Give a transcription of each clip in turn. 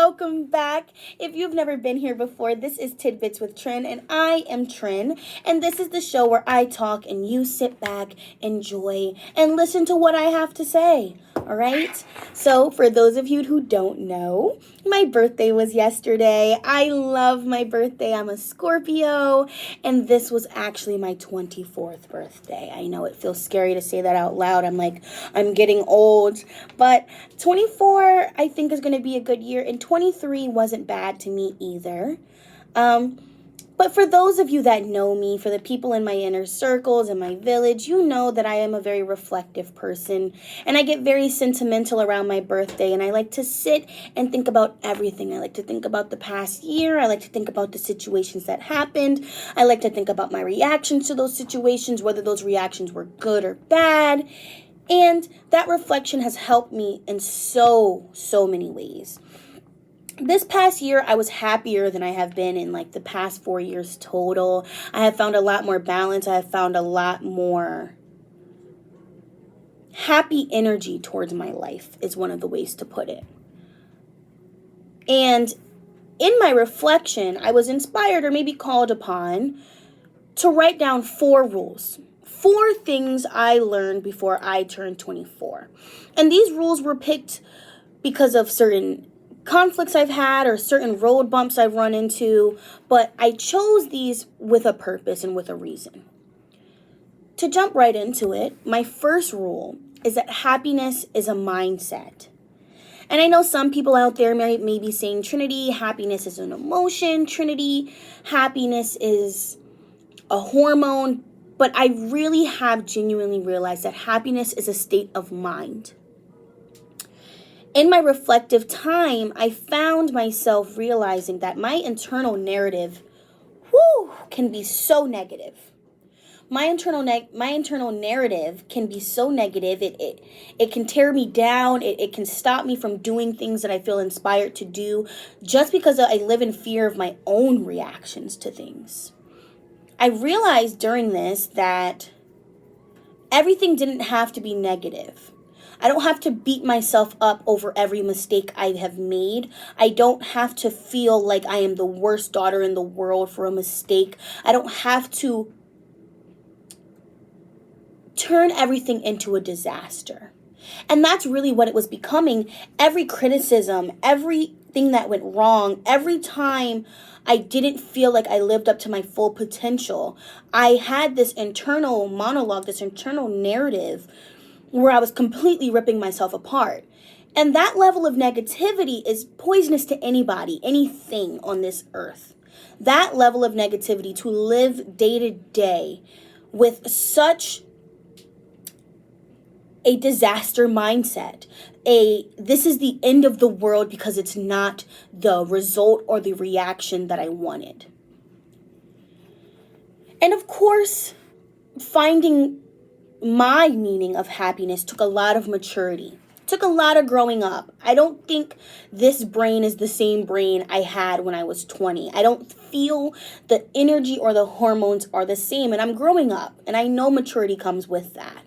welcome back. If you've never been here before, this is Tidbits with Trin, and I am Trin, and this is the show where I talk and you sit back, enjoy, and listen to what I have to say. All right? So, for those of you who don't know, my birthday was yesterday. I love my birthday. I'm a Scorpio, and this was actually my 24th birthday. I know it feels scary to say that out loud. I'm getting old, but 24 I think is going to be a good year, and 23 wasn't bad to me either. But for those of you that know me, for the people in my inner circles, in my village, you know that I am a very reflective person, and I get very sentimental around my birthday, and I like to sit and think about everything. I like to think about the past year. I like to think about the situations that happened. I like to think about my reactions to those situations, whether those reactions were good or bad. And that reflection has helped me in so many ways. This past year, I was happier than I have been in the past 4 years total. I have found a lot more balance. I have found a lot more happy energy towards my life, is one of the ways to put it. And in my reflection, I was inspired, or maybe called upon, to write down 4 rules. 4 things I learned before I turned 24. And these rules were picked because of certain conflicts I've had or certain road bumps I've run into, but I chose these with a purpose and with a reason. To jump right into it, my first rule is that happiness is a mindset. And I know some people out there may be saying, Trinity, happiness is an emotion. Trinity, happiness is a hormone. But I really have genuinely realized that happiness is a state of mind. In my reflective time, I found myself realizing that my internal narrative, can be so negative. My internal narrative can be so negative. It can tear me down. It can stop me from doing things that I feel inspired to do, just because I live in fear of my own reactions to things. I realized during this that everything didn't have to be negative. I don't have to beat myself up over every mistake I have made. I don't have to feel like I am the worst daughter in the world for a mistake. I don't have to turn everything into a disaster. And that's really what it was becoming. Every criticism, everything that went wrong, every time I didn't feel like I lived up to my full potential, I had this internal monologue, this internal narrative where I was completely ripping myself apart. And that level of negativity is poisonous to anybody, anything on this earth. That level of negativity, to live day to day with such a disaster mindset, this is the end of the world because it's not the result or the reaction that I wanted. And of course, finding my meaning of happiness took a lot of maturity, took a lot of growing up. I don't think this brain is the same brain I had when I was 20. I don't feel the energy or the hormones are the same, and I'm growing up, and I know maturity comes with that.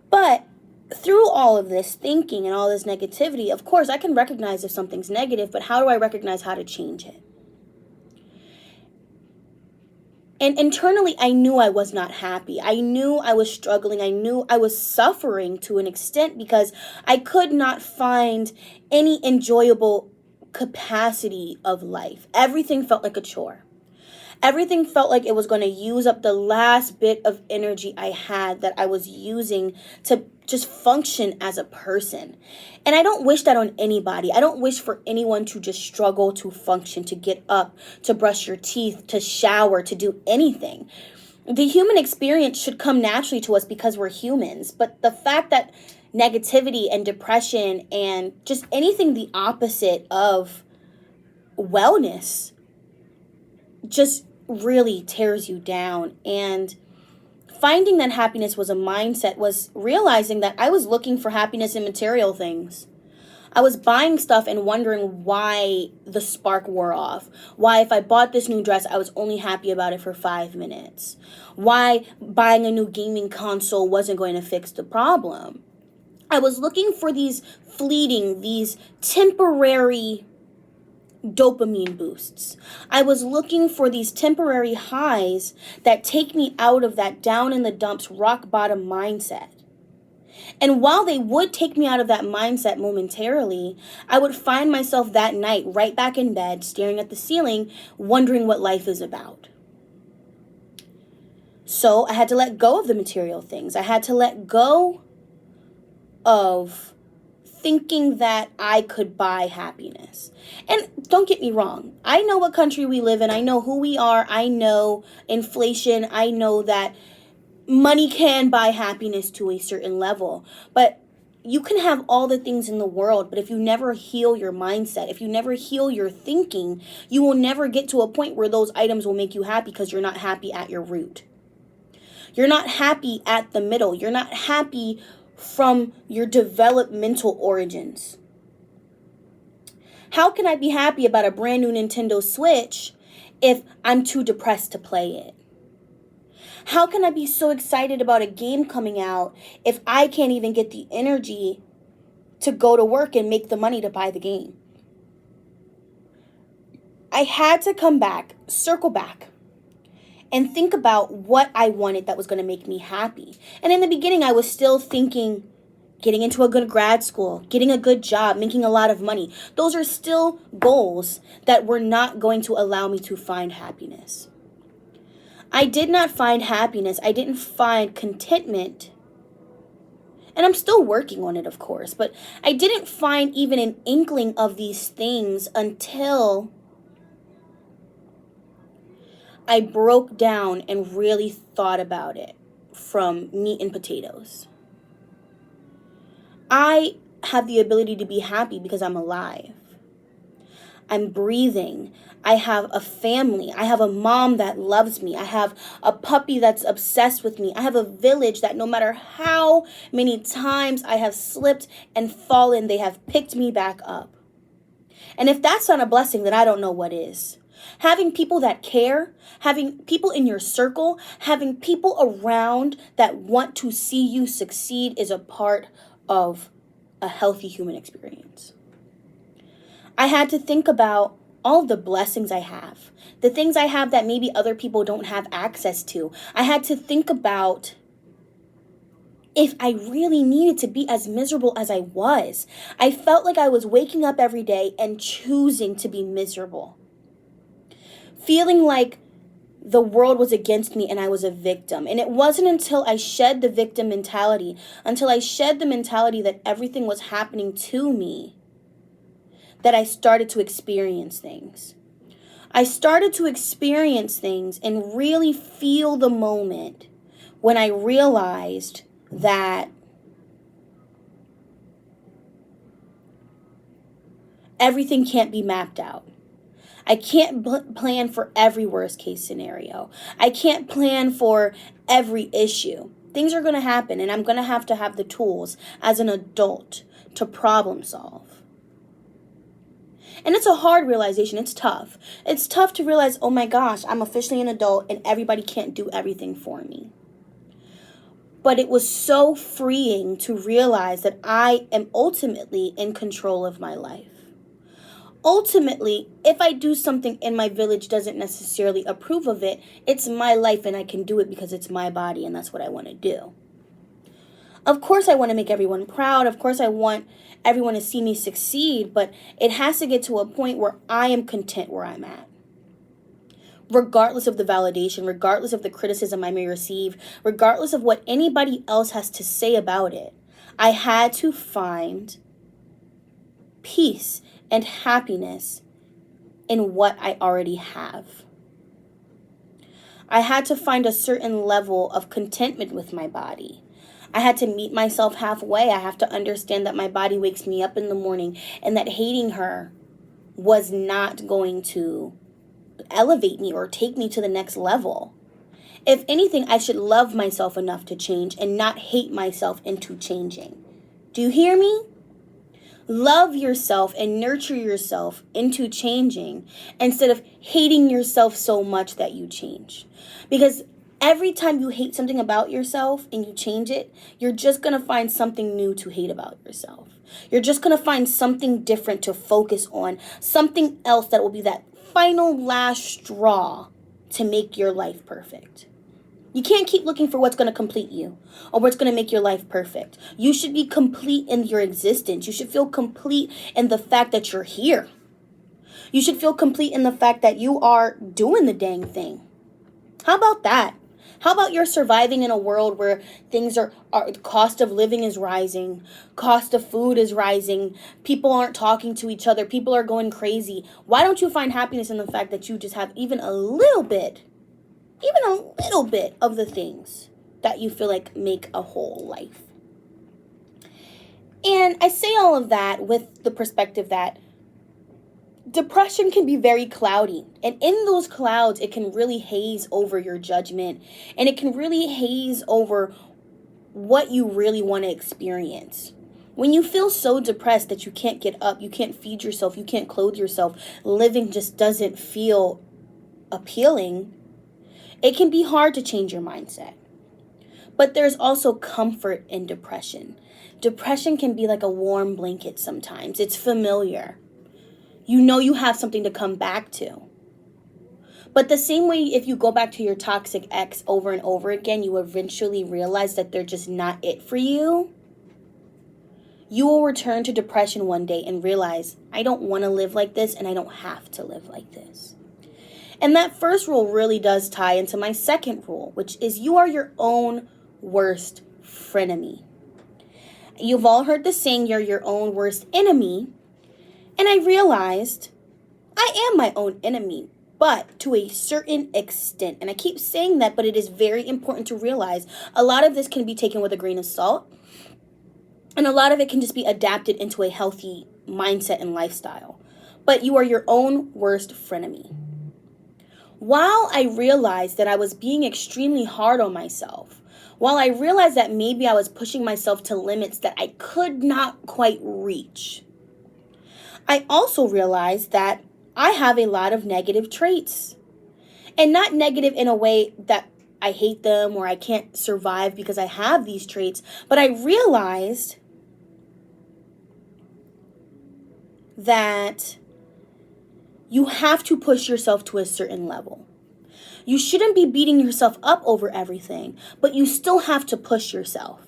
But through all of this thinking and all this negativity, of course, I can recognize if something's negative, but how do I recognize how to change it? And internally, I knew I was not happy. I knew I was struggling. I knew I was suffering to an extent because I could not find any enjoyable capacity of life. Everything felt like a chore. Everything felt like it was going to use up the last bit of energy I had that I was using to just function as a person. And I don't wish that on anybody. I don't wish for anyone to just struggle to function, to get up, to brush your teeth, to shower, to do anything. The human experience should come naturally to us because we're humans. But the fact that negativity and depression and just anything the opposite of wellness just really tears you down. And finding that happiness was a mindset was realizing that I was looking for happiness in material things. I was buying stuff and wondering why the spark wore off. Why, if I bought this new dress, I was only happy about it for 5 minutes. Why buying a new gaming console wasn't going to fix the problem. I was looking for these fleeting, these temporary dopamine boosts. I was looking for these temporary highs that take me out of that down in the dumps, rock bottom mindset. And while they would take me out of that mindset momentarily, I would find myself that night right back in bed, staring at the ceiling, wondering what life is about. So I had to let go of the material things. I had to let go of thinking that I could buy happiness. And don't get me wrong, I know what country we live in. I know who we are. I know inflation. I know that money can buy happiness to a certain level. But you can have all the things in the world, but if you never heal your mindset, if you never heal your thinking, you will never get to a point where those items will make you happy, because you're not happy at your root. You're not happy at the middle. You're not happy from your developmental origins. How can I be happy about a brand new Nintendo Switch if I'm too depressed to play it? How can I be so excited about a game coming out if I can't even get the energy to go to work and make the money to buy the game? I had to come back, circle back, and think about what I wanted that was going to make me happy. And in the beginning, I was still thinking getting into a good grad school, getting a good job, making a lot of money. Those are still goals that were not going to allow me to find happiness. I did not find happiness. I didn't find contentment. And I'm still working on it, of course. But I didn't find even an inkling of these things until I broke down and really thought about it from meat and potatoes. I have the ability to be happy because I'm alive. I'm breathing. I have a family. I have a mom that loves me. I have a puppy that's obsessed with me. I have a village that no matter how many times I have slipped and fallen, they have picked me back up. And if that's not a blessing, then I don't know what is. Having people that care, having people in your circle, having people around that want to see you succeed is a part of a healthy human experience. I had to think about all the blessings I have, the things I have that maybe other people don't have access to. I had to think about if I really needed to be as miserable as I was. I felt like I was waking up every day and choosing to be miserable. Feeling like the world was against me and I was a victim. And it wasn't until I shed the victim mentality, until I shed the mentality that everything was happening to me, that I started to experience things. I started to experience things and really feel the moment when I realized that everything can't be mapped out. I can't plan for every worst case scenario. I can't plan for every issue. Things are going to happen, and I'm going to have the tools as an adult to problem solve. And it's a hard realization. It's tough. It's tough to realize, oh my gosh, I'm officially an adult and everybody can't do everything for me. But it was so freeing to realize that I am ultimately in control of my life. Ultimately, if I do something and my village doesn't necessarily approve of it, it's my life and I can do it because it's my body and that's what I want to do. Of course, I want to make everyone proud. Of course, I want everyone to see me succeed, but it has to get to a point where I am content where I'm at. Regardless of the validation, regardless of the criticism I may receive, regardless of what anybody else has to say about it, I had to find peace and happiness in what I already have. I had to find a certain level of contentment with my body. I had to meet myself halfway. I have to understand that my body wakes me up in the morning and that hating her was not going to elevate me or take me to the next level. If anything, I should love myself enough to change and not hate myself into changing. Do you hear me? Love yourself and nurture yourself into changing instead of hating yourself so much that you change. Because every time you hate something about yourself and you change it, you're just going to find something new to hate about yourself. You're just going to find something different to focus on, something else that will be that final last straw to make your life perfect. You can't keep looking for what's going to complete you or what's going to make your life perfect. You should be complete in your existence. You should feel complete in the fact that you're here. You should feel complete in the fact that you are doing the dang thing. How about that? How about you're surviving in a world where things are cost of living is rising, cost of food is rising, people aren't talking to each other, people are going crazy. Why don't you find happiness in the fact that you just have even a little bit of the things that you feel like make a whole life? And I say all of that with the perspective that depression can be very cloudy. And in those clouds, it can really haze over your judgment. And it can really haze over what you really want to experience. When you feel so depressed that you can't get up, you can't feed yourself, you can't clothe yourself, living just doesn't feel appealing, it can be hard to change your mindset. But there's also comfort in depression. Depression can be like a warm blanket sometimes. It's familiar. You know you have something to come back to. But the same way, if you go back to your toxic ex over and over again, you eventually realize that they're just not it for you. You will return to depression one day and realize, I don't want to live like this and I don't have to live like this. And that first rule really does tie into my second rule, which is you are your own worst frenemy. You've all heard the saying, you're your own worst enemy. And I realized I am my own enemy, but to a certain extent. And I keep saying that, but it is very important to realize a lot of this can be taken with a grain of salt. And a lot of it can just be adapted into a healthy mindset and lifestyle. But you are your own worst frenemy. While I realized that I was being extremely hard on myself, while I realized that maybe I was pushing myself to limits that I could not quite reach, I also realized that I have a lot of negative traits. And not negative in a way that I hate them or I can't survive because I have these traits, but I realized that you have to push yourself to a certain level. You shouldn't be beating yourself up over everything, but you still have to push yourself.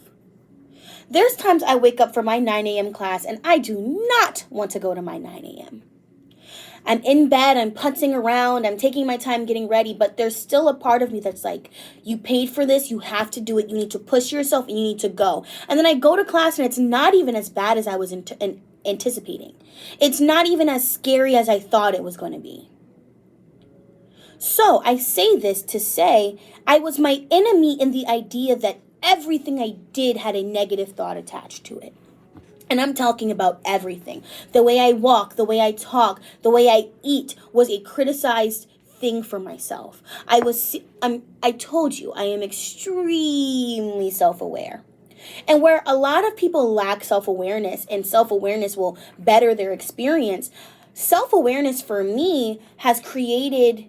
There's times I wake up for my 9 a.m. class and I do not want to go to my 9 a.m. I'm in bed, I'm putzing around, I'm taking my time getting ready, but there's still a part of me that's like, you paid for this, you have to do it, you need to push yourself, and you need to go. And then I go to class and it's not even as bad as I was anticipating. It's not even as scary as I thought it was going to be. So I say this to say I was my enemy in the idea that everything I did had a negative thought attached to it. And I'm talking about everything. The way I walk, the way I talk, the way I eat was a criticized thing for myself. I told you, I am extremely self-aware. And where a lot of people lack self-awareness, and self-awareness will better their experience, self-awareness for me has created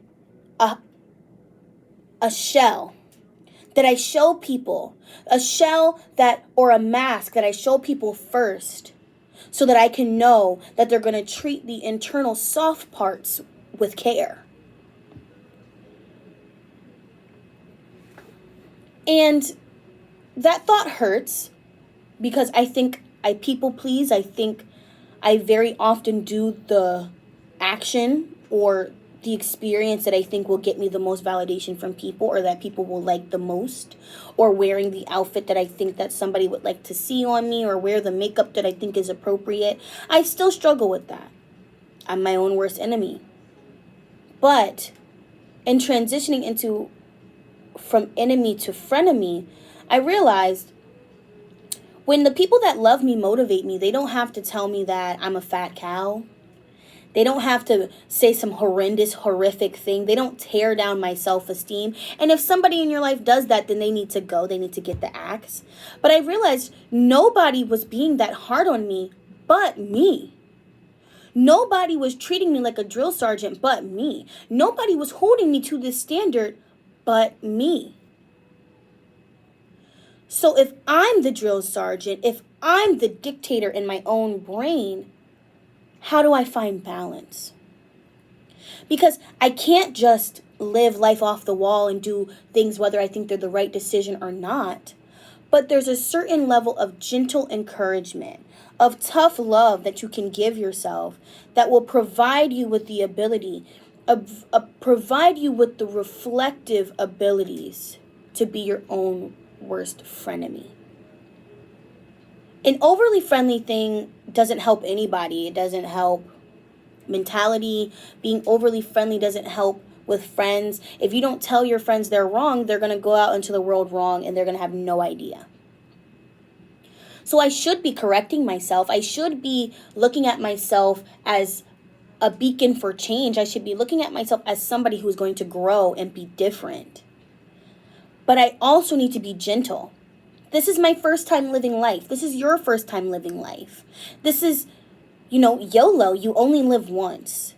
a shell that I show people, or a mask that I show people first, so that I can know that they're going to treat the internal soft parts with care. And that thought hurts because I think I people please. I think I very often do the action or the experience that I think will get me the most validation from people, or that people will like the most, or wearing the outfit that I think that somebody would like to see on me, or wear the makeup that I think is appropriate. I still struggle with that. I'm my own worst enemy. But in transitioning from enemy to frenemy, I realized when the people that love me motivate me, they don't have to tell me that I'm a fat cow. They don't have to say some horrific thing. They don't tear down my self-esteem. And if somebody in your life does that, then they need to go. They need to get the axe. But I realized nobody was being that hard on me but me. Nobody was treating me like a drill sergeant but me. Nobody was holding me to this standard but me. So if I'm the drill sergeant, if I'm the dictator in my own brain, how do I find balance? Because I can't just live life off the wall and do things whether I think they're the right decision or not. But there's a certain level of gentle encouragement, of tough love that you can give yourself that will provide you with the ability, provide you with the reflective abilities to be your own worst frenemy. An overly friendly thing doesn't help anybody. It doesn't help mentality. Being overly friendly doesn't help with friends. If you don't tell your friends they're wrong, they're going to go out into the world wrong and they're going to have no idea. So I should be correcting myself. I should be looking at myself as a beacon for change. I should be looking at myself as somebody who's going to grow and be different. But I also need to be gentle. This is my first time living life. This is your first time living life. This is, YOLO. You only live once.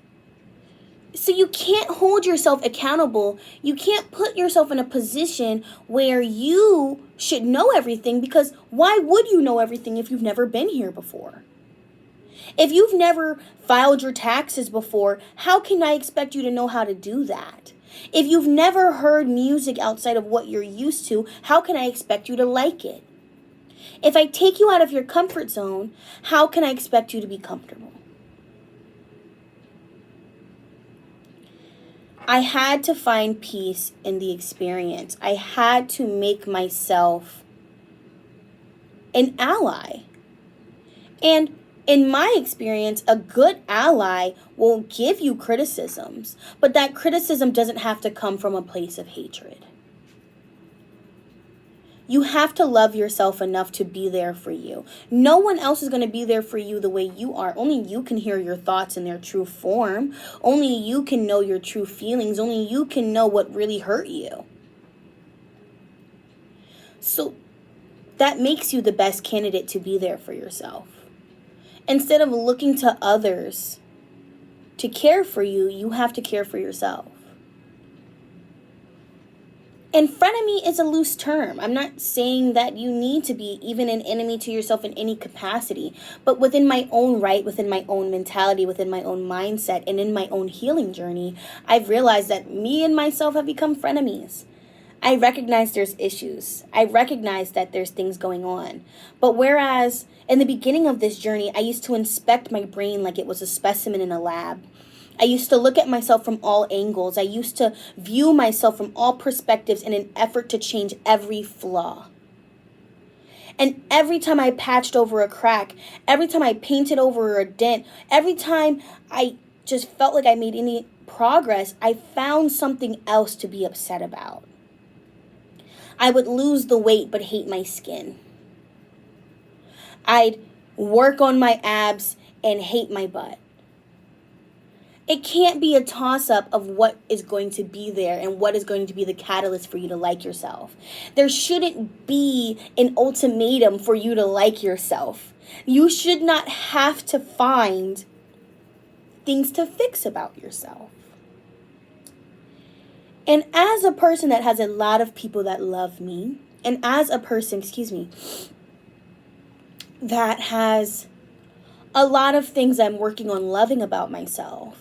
So you can't hold yourself accountable. You can't put yourself in a position where you should know everything, because why would you know everything if you've never been here before? If you've never filed your taxes before, how can I expect you to know how to do that? If you've never heard music outside of what you're used to, how can I expect you to like it? If I take you out of your comfort zone, how can I expect you to be comfortable? I had to find peace in the experience. I had to make myself an ally. And in my experience, a good ally will give you criticisms, but that criticism doesn't have to come from a place of hatred. You have to love yourself enough to be there for you. No one else is going to be there for you the way you are. Only you can hear your thoughts in their true form. Only you can know your true feelings. Only you can know what really hurt you. So that makes you the best candidate to be there for yourself. Instead of looking to others to care for you, you have to care for yourself. And frenemy is a loose term. I'm not saying that you need to be even an enemy to yourself in any capacity. But within my own right, within my own mentality, within my own mindset, and in my own healing journey, I've realized that me and myself have become frenemies. I recognize there's issues. I recognize that there's things going on. But whereas in the beginning of this journey, I used to inspect my brain like it was a specimen in a lab. I used to look at myself from all angles. I used to view myself from all perspectives in an effort to change every flaw. And every time I patched over a crack, every time I painted over a dent, every time I just felt like I made any progress, I found something else to be upset about. I would lose the weight but hate my skin. I'd work on my abs and hate my butt. It can't be a toss-up of what is going to be there and what is going to be the catalyst for you to like yourself. There shouldn't be an ultimatum for you to like yourself. You should not have to find things to fix about yourself. And as a person that has a lot of people that love me, and as a person, that has a lot of things I'm working on loving about myself,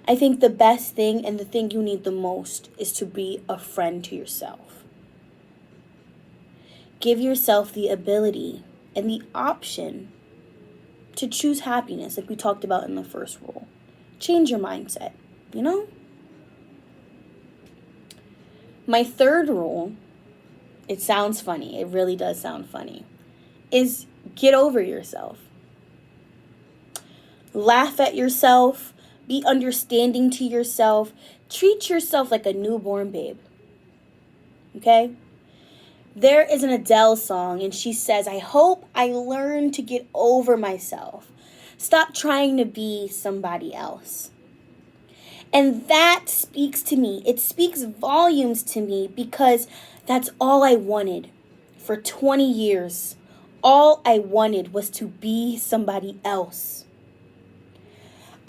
I think the best thing and the thing you need the most is to be a friend to yourself. Give yourself the ability and the option to choose happiness, like we talked about in the first rule. Change your mindset, My third rule, it sounds funny, it really does sound funny, is get over yourself. Laugh at yourself. Be understanding to yourself. Treat yourself like a newborn babe. Okay? There is an Adele song, and she says, I hope I learn to get over myself. Stop trying to be somebody else. And that speaks to me. It speaks volumes to me because that's all I wanted for 20 years. All I wanted was to be somebody else.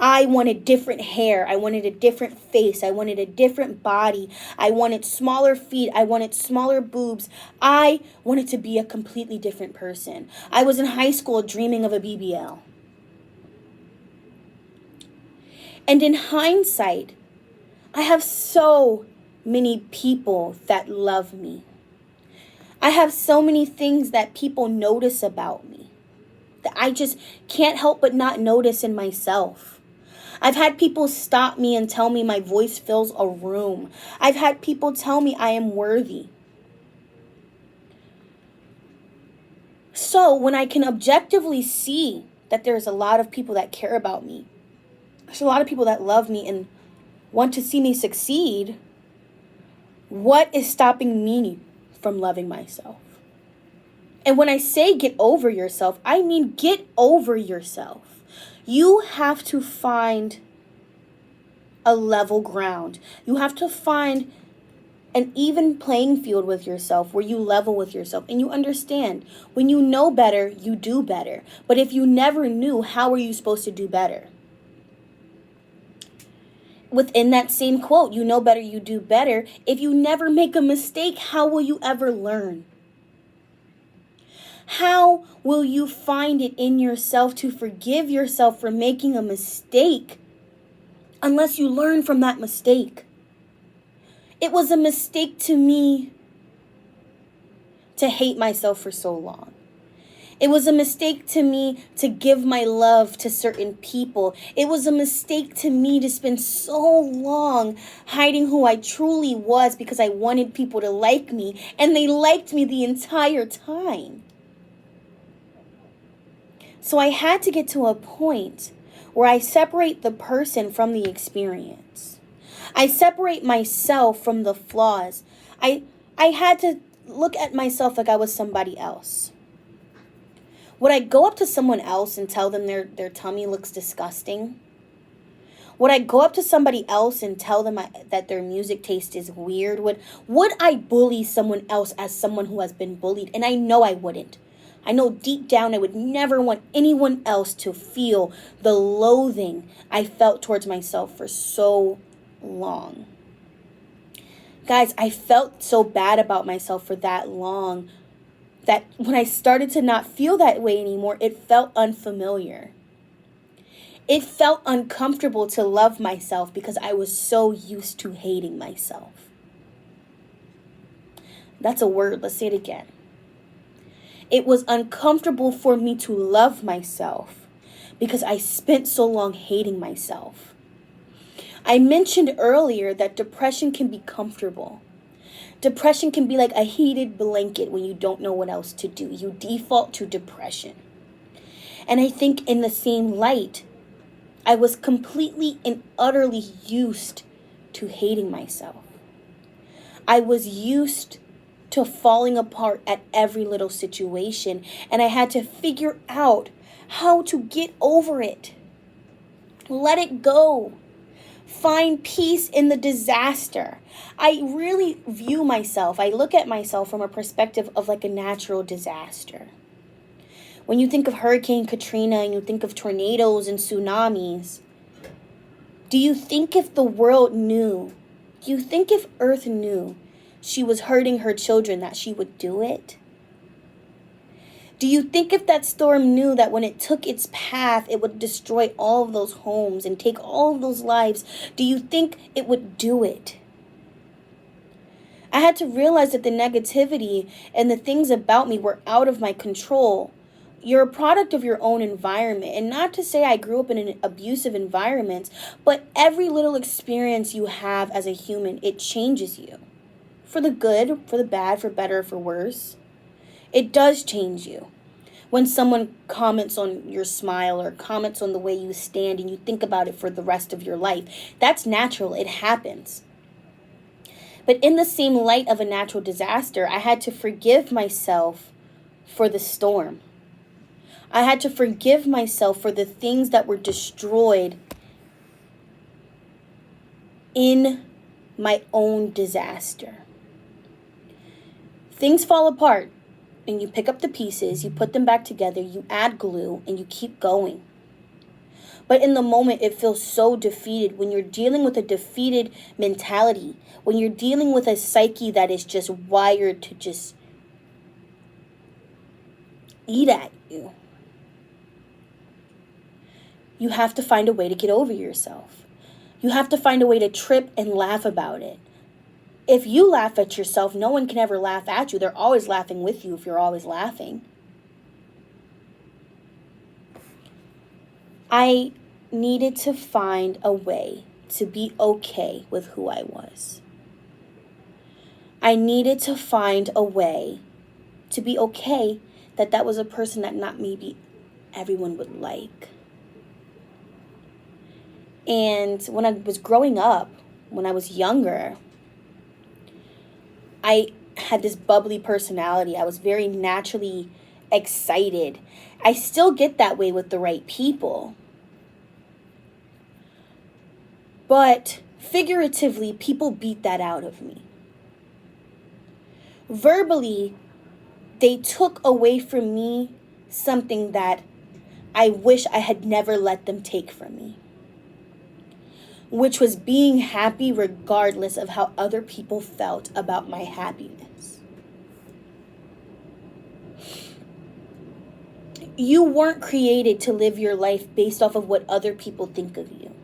I wanted different hair. I wanted a different face. I wanted a different body. I wanted smaller feet. I wanted smaller boobs. I wanted to be a completely different person. I was in high school dreaming of a BBL. And in hindsight, I have so many people that love me. I have so many things that people notice about me that I just can't help but not notice in myself. I've had people stop me and tell me my voice fills a room. I've had people tell me I am worthy. So when I can objectively see that there's a lot of people that care about me, there's a lot of people that love me and want to see me succeed, what is stopping me from loving myself? And when I say get over yourself, I mean get over yourself. You have to find a level ground. You have to find an even playing field with yourself where you level with yourself and you understand when you know better, you do better. But if you never knew, how are you supposed to do better? Within that same quote, you know better, you do better. If you never make a mistake, how will you ever learn? How will you find it in yourself to forgive yourself for making a mistake unless you learn from that mistake? It was a mistake to me to hate myself for so long. It was a mistake to me to give my love to certain people. It was a mistake to me to spend so long hiding who I truly was because I wanted people to like me, and they liked me the entire time. So I had to get to a point where I separate the person from the experience. I separate myself from the flaws. I had to look at myself like I was somebody else. Would I go up to someone else and tell them their tummy looks disgusting? Would I go up to somebody else and tell them that their music taste is weird? Would I bully someone else as someone who has been bullied? And I know I wouldn't. I know deep down I would never want anyone else to feel the loathing I felt towards myself for so long. Guys, I felt so bad about myself for that long that when I started to not feel that way anymore, it felt unfamiliar. It felt uncomfortable to love myself because I was so used to hating myself. That's a word. Let's say it again. It was uncomfortable for me to love myself because I spent so long hating myself. I mentioned earlier that depression can be comfortable. Depression can be like a heated blanket when you don't know what else to do. You default to depression. And I think in the same light, I was completely and utterly used to hating myself. I was used to falling apart at every little situation, and I had to figure out how to get over it. Let it go. Find peace in the disaster. I really view myself, I look at myself from a perspective of like a natural disaster. When you think of Hurricane Katrina and you think of tornadoes and tsunamis, do you think if the world knew, do you think if Earth knew she was hurting her children that she would do it? Do you think if that storm knew that when it took its path, it would destroy all of those homes and take all of those lives, do you think it would do it? I had to realize that the negativity and the things about me were out of my control. You're a product of your own environment. And not to say I grew up in an abusive environment, but every little experience you have as a human, it changes you. For the good, for the bad, for better, for worse. It does change you. When someone comments on your smile or comments on the way you stand and you think about it for the rest of your life, that's natural. It happens. But in the same light of a natural disaster, I had to forgive myself for the storm. I had to forgive myself for the things that were destroyed in my own disaster. Things fall apart. And you pick up the pieces, you put them back together, you add glue, and you keep going. But in the moment, it feels so defeated. When you're dealing with a defeated mentality, when you're dealing with a psyche that is just wired to just eat at you, you have to find a way to get over yourself. You have to find a way to trip and laugh about it. If you laugh at yourself, no one can ever laugh at you. They're always laughing with you if you're always laughing. I needed to find a way to be okay with who I was. I needed to find a way to be okay that was a person that not maybe everyone would like. And when I was growing up, when I was younger, I had this bubbly personality. I was very naturally excited. I still get that way with the right people. But figuratively, people beat that out of me. Verbally, they took away from me something that I wish I had never let them take from me, which was being happy regardless of how other people felt about my happiness. You weren't created to live your life based off of what other people think of you.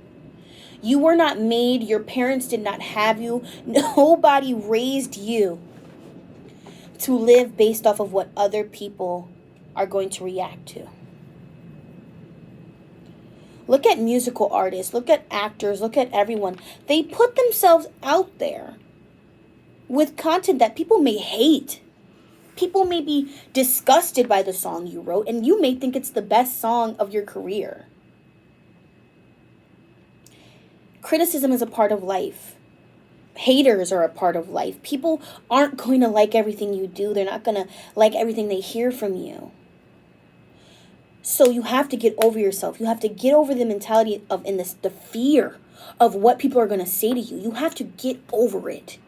You were not made, your parents did not have you, nobody raised you to live based off of what other people are going to react to. Look at musical artists, look at actors, look at everyone. They put themselves out there with content that people may hate. People may be disgusted by the song you wrote, and you may think it's the best song of your career. Criticism is a part of life. Haters are a part of life. People aren't going to like everything you do. They're not going to like everything they hear from you. So you have to get over yourself. You have to get over the mentality of the fear of what people are going to say to you. You have to get over it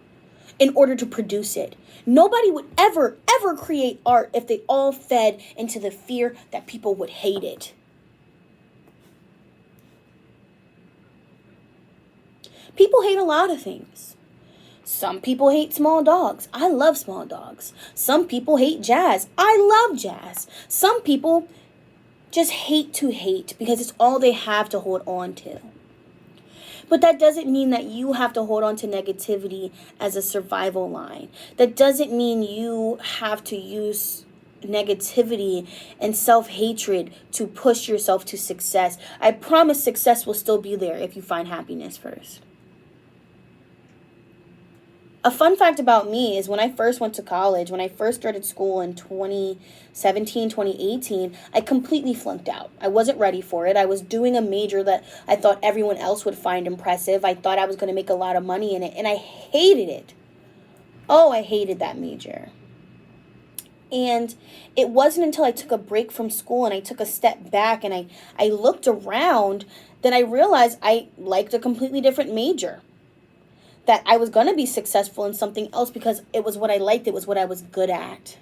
in order to produce it. Nobody would ever create art if they all fed into the fear that people would hate it. People hate a lot of things. Some people hate small dogs. I love small dogs. Some people hate jazz. I love jazz. Some people just hate to hate because it's all they have to hold on to. But that doesn't mean that you have to hold on to negativity as a survival line. That doesn't mean you have to use negativity and self-hatred to push yourself to success. I promise success will still be there if you find happiness first. A fun fact about me is when I first went to college, when I first started school in 2017, 2018, I completely flunked out. I wasn't ready for it. I was doing a major that I thought everyone else would find impressive. I thought I was going to make a lot of money in it, and I hated it. Oh, I hated that major. And it wasn't until I took a break from school and I took a step back and I looked around that I realized I liked a completely different major. That I was going to be successful in something else because it was what I liked. It was what I was good at.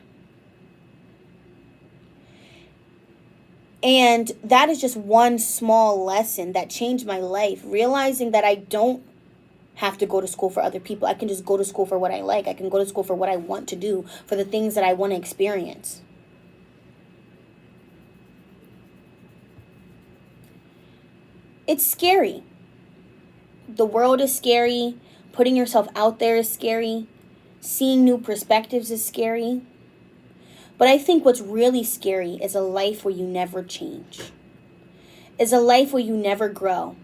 And that is just one small lesson that changed my life. Realizing that I don't have to go to school for other people. I can just go to school for what I like. I can go to school for what I want to do, for the things that I want to experience. It's scary. The world is scary. Putting yourself out there is scary. Seeing new perspectives is scary. But I think what's really scary is a life where you never change. Is a life where you never grow.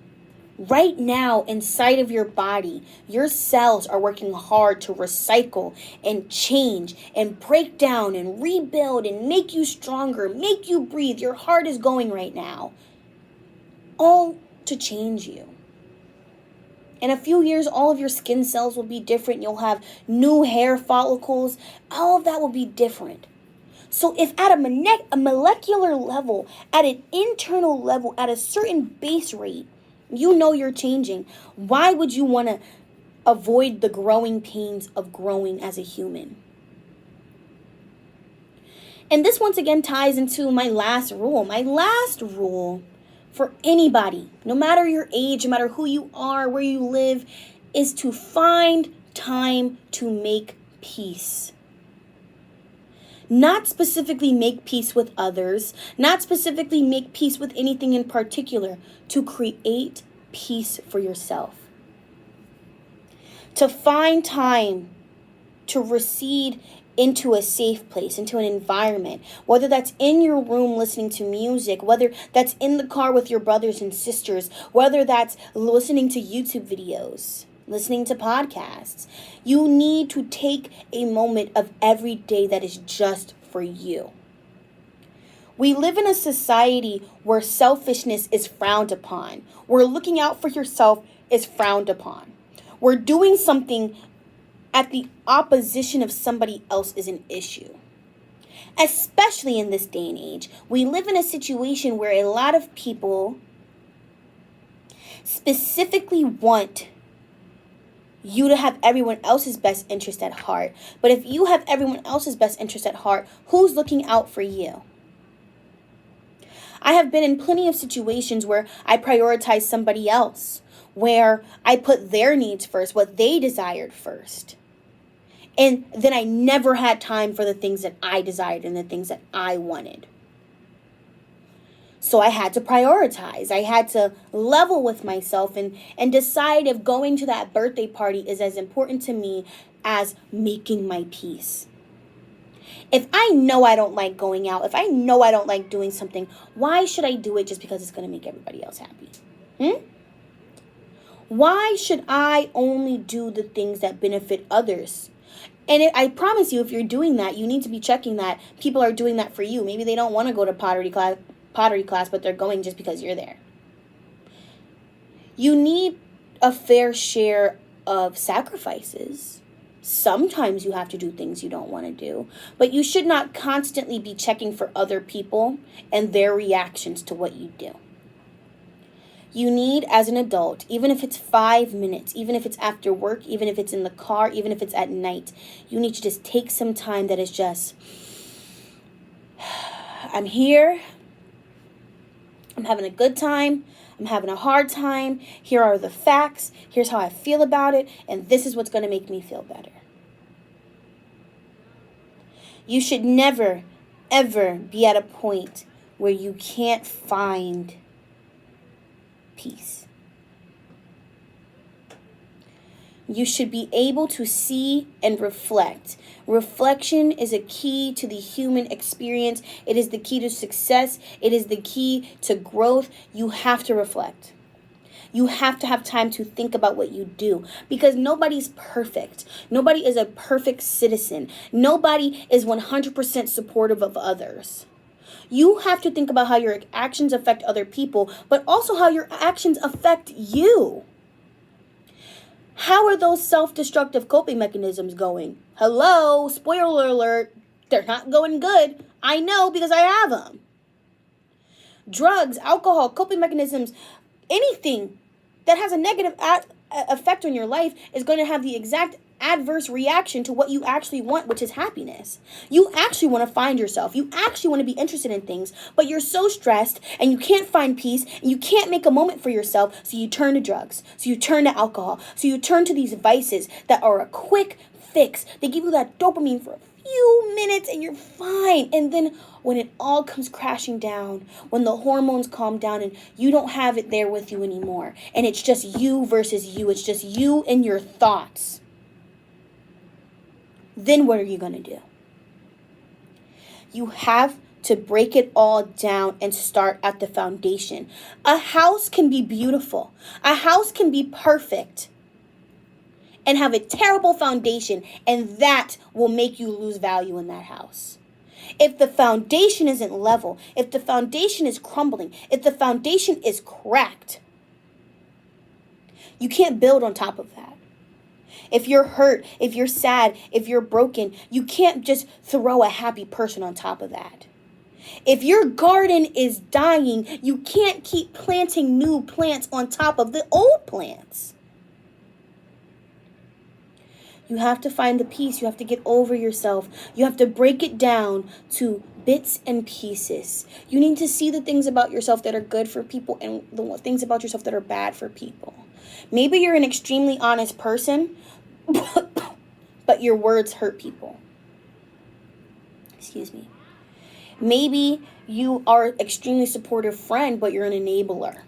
Right now, inside of your body, your cells are working hard to recycle and change and break down and rebuild and make you stronger, make you breathe. Your heart is going right now. All to change you. In a few years, all of your skin cells will be different. You'll have new hair follicles. All of that will be different. So if at a molecular level, at an internal level, at a certain base rate, you know you're changing, why would you want to avoid the growing pains of growing as a human? And this once again ties into my last rule. My last rule for anybody, no matter your age, no matter who you are, where you live, is to find time to make peace. Not specifically make peace with others, not specifically make peace with anything in particular, to create peace for yourself. To find time to recede into a safe place, into an environment, whether that's in your room listening to music, whether that's in the car with your brothers and sisters, whether that's listening to YouTube videos, listening to podcasts. You need to take a moment of every day that is just for you. We live in a society where selfishness is frowned upon, where looking out for yourself is frowned upon, where doing something at the opposition of somebody else is an issue. Especially in this day and age, we live in a situation where a lot of people specifically want you to have everyone else's best interest at heart. But if you have everyone else's best interest at heart, who's looking out for you? I have been in plenty of situations where I prioritize somebody else, where I put their needs first, what they desired first. And then I never had time for the things that I desired and the things that I wanted. So I had to prioritize. I had to level with myself and decide if going to that birthday party is as important to me as making my peace. If I know I don't like going out, if I know I don't like doing something, why should I do it just because it's going to make everybody else happy? Why should I only do the things that benefit others? And I promise you, if you're doing that, you need to be checking that people are doing that for you. Maybe they don't want to go to pottery class, but they're going just because you're there. You need a fair share of sacrifices. Sometimes you have to do things you don't want to do, but you should not constantly be checking for other people and their reactions to what you do. You need, as an adult, even if it's 5 minutes, even if it's after work, even if it's in the car, even if it's at night, you need to just take some time that is just, I'm here, I'm having a good time, I'm having a hard time, here are the facts, here's how I feel about it, and this is what's going to make me feel better. You should never, ever be at a point where you can't find peace. You should be able to see and reflect. Reflection is a key to the human experience. It is the key to success. It is the key to growth. You have to reflect. You have to have time to think about what you do, because nobody's perfect. Nobody is a perfect citizen. Nobody is 100% supportive of others. You have to think about how your actions affect other people, but also how your actions affect you. How are those self-destructive coping mechanisms going? Hello, spoiler alert, they're not going good. I know because I have them. Drugs, alcohol, coping mechanisms, anything that has a negative effect on your life is going to have the exact adverse reaction to what you actually want, which is happiness. You actually want to find yourself. You actually want to be interested in things, but you're so stressed and you can't find peace and you can't make a moment for yourself, so you turn to drugs, so you turn to alcohol, so you turn to these vices that are a quick fix. They give you that dopamine for a few minutes and you're fine. And then when it all comes crashing down, when the hormones calm down and you don't have it there with you anymore, and it's just you versus you, it's just you and your thoughts, then what are you going to do? You have to break it all down and start at the foundation. A house can be beautiful. A house can be perfect and have a terrible foundation, and that will make you lose value in that house. If the foundation isn't level, if the foundation is crumbling, if the foundation is cracked, you can't build on top of that. If you're hurt, if you're sad, if you're broken, you can't just throw a happy person on top of that. If your garden is dying, you can't keep planting new plants on top of the old plants. You have to find the peace. You have to get over yourself. You have to break it down to bits and pieces. You need to see the things about yourself that are good for people and the things about yourself that are bad for people. Maybe you're an extremely honest person, but your words hurt people. Excuse me. Maybe you are an extremely supportive friend, but you're an enabler.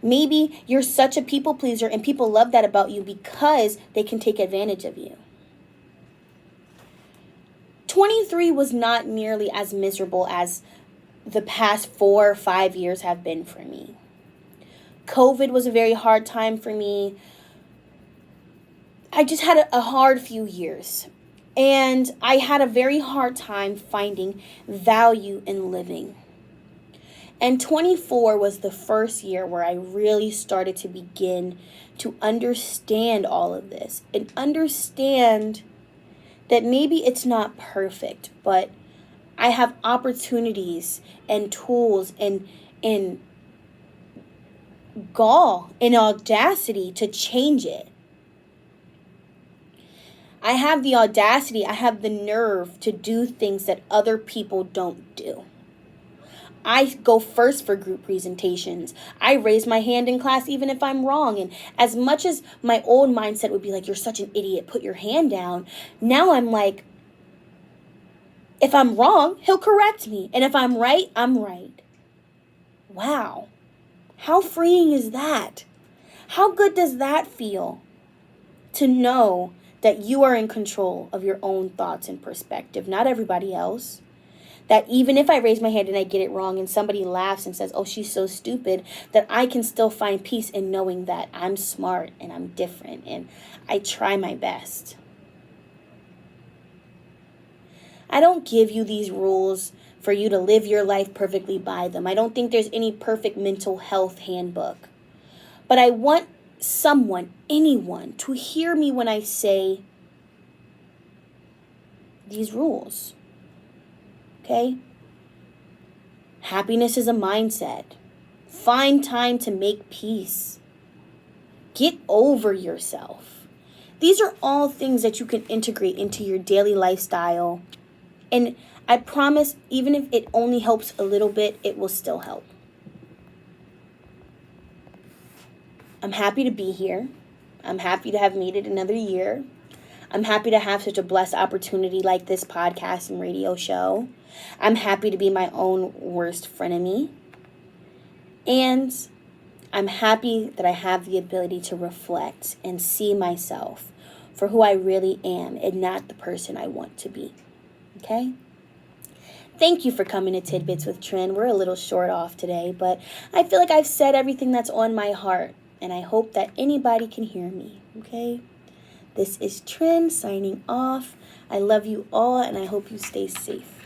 Maybe you're such a people pleaser and people love that about you because they can take advantage of you. 23 was not nearly as miserable as the past 4 or 5 years have been for me. COVID was a very hard time for me. I just had a hard few years. And I had a very hard time finding value in living. And 24 was the first year where I really started to begin to understand all of this and understand that maybe it's not perfect, but I have opportunities and tools and gall and audacity to change it. I have the audacity, I have the nerve to do things that other people don't do. I go first for group presentations. I raise my hand in class even if I'm wrong. And as much as my old mindset would be like, you're such an idiot, put your hand down. Now I'm like, if I'm wrong, he'll correct me. And if I'm right, I'm right. Wow. How freeing is that? How good does that feel to know that you are in control of your own thoughts and perspective, not everybody else? That even if I raise my hand and I get it wrong and somebody laughs and says, oh, she's so stupid, that I can still find peace in knowing that I'm smart and I'm different and I try my best. I don't give you these rules for you to live your life perfectly by them. I don't think there's any perfect mental health handbook. But I want someone, anyone, to hear me when I say these rules. Okay? Happiness is a mindset. Find time to make peace. Get over yourself. These are all things that you can integrate into your daily lifestyle. And I promise, even if it only helps a little bit, it will still help. I'm happy to be here. I'm happy to have made it another year. I'm happy to have such a blessed opportunity like this podcast and radio show. I'm happy to be my own worst frenemy. And I'm happy that I have the ability to reflect and see myself for who I really am and not the person I want to be. Okay? Thank you for coming to Tidbits with Trin. We're a little short off today, but I feel like I've said everything that's on my heart, and I hope that anybody can hear me. Okay? This is Trin signing off. I love you all, and I hope you stay safe.